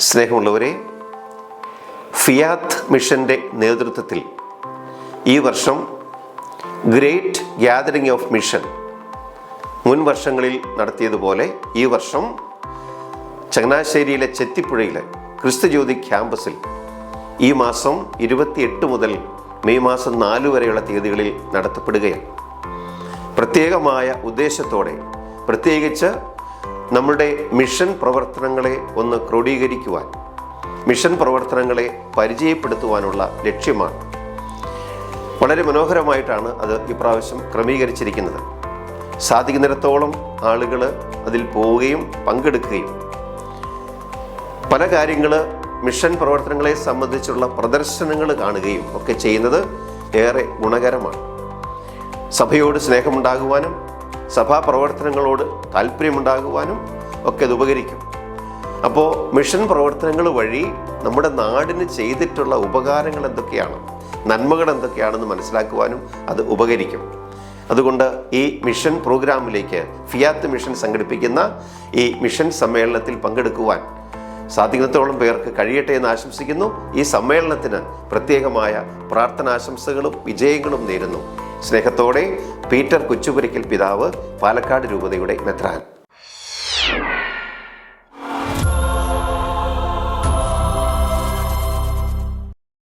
സ്നേഹമുള്ളവരെ, ഫിയാത്ത് മിഷൻ്റെ നേതൃത്വത്തിൽ ഈ വർഷം ഗ്രേറ്റ് ഗ്യാതറിംഗ് ഓഫ് മിഷൻ മുൻ വർഷങ്ങളിൽ നടത്തിയതുപോലെ ഈ വർഷം ചങ്ങനാശ്ശേരിയിലെ ചെത്തിപ്പുഴയിലെ ക്രിസ്തുജ്യോതി ക്യാമ്പസിൽ ഈ മാസം 28 മുതൽ മെയ് മാസം 4 വരെയുള്ള തീയതികളിൽ നടത്തപ്പെടുകയാണ്. പ്രത്യേകമായ ഉദ്ദേശത്തോടെ, പ്രത്യേകിച്ച് നമ്മുടെ മിഷൻ പ്രവർത്തനങ്ങളെ ഒന്ന് ക്രോഡീകരിക്കുവാൻ, മിഷൻ പ്രവർത്തനങ്ങളെ പരിചയപ്പെടുത്തുവാനുള്ള ലക്ഷ്യമാണ്. വളരെ മനോഹരമായിട്ടാണ് അത് ഇപ്രാവശ്യം ക്രമീകരിച്ചിരിക്കുന്നത്. സാധിക്കുന്നിടത്തോളം ആളുകൾ അതിൽ പോവുകയും പങ്കെടുക്കുകയും പല കാര്യങ്ങൾ, മിഷൻ പ്രവർത്തനങ്ങളെ സംബന്ധിച്ചുള്ള പ്രദർശനങ്ങൾ കാണുകയും ഒക്കെ ചെയ്യുന്നത് ഏറെ ഗുണകരമാണ്. സഭയോട് സ്നേഹമുണ്ടാകുവാനും സഭാ പ്രവർത്തനങ്ങളോട് താല്പര്യമുണ്ടാകുവാനും ഒക്കെ അത് ഉപകരിക്കും. അപ്പോൾ മിഷൻ പ്രവർത്തനങ്ങൾ വഴി നമ്മുടെ നാടിന് ചെയ്തിട്ടുള്ള ഉപകാരങ്ങൾ എന്തൊക്കെയാണ്, നന്മകൾ എന്തൊക്കെയാണെന്ന് മനസ്സിലാക്കുവാനും അത് ഉപകരിക്കും. അതുകൊണ്ട് ഈ മിഷൻ പ്രോഗ്രാമിലേക്ക് ഫിയാത്ത് മിഷൻ സംഘടിപ്പിക്കുന്ന ഈ മിഷൻ സമ്മേളനത്തിൽ പങ്കെടുക്കുവാൻ സാധിക്കുന്നത്തോളം പേർക്ക് കഴിയട്ടെ എന്ന് ആശംസിക്കുന്നു. ഈ സമ്മേളനത്തിന് പ്രത്യേകമായ പ്രാർത്ഥനാശംസകളും വിജയങ്ങളും നേരുന്നു. സ്നേഹത്തോടെ, പീറ്റർ കൊച്ചുപുരയ്ക്കൽ പിതാവ്, പാലക്കാട് രൂപതയുടെ മെത്രാൻ.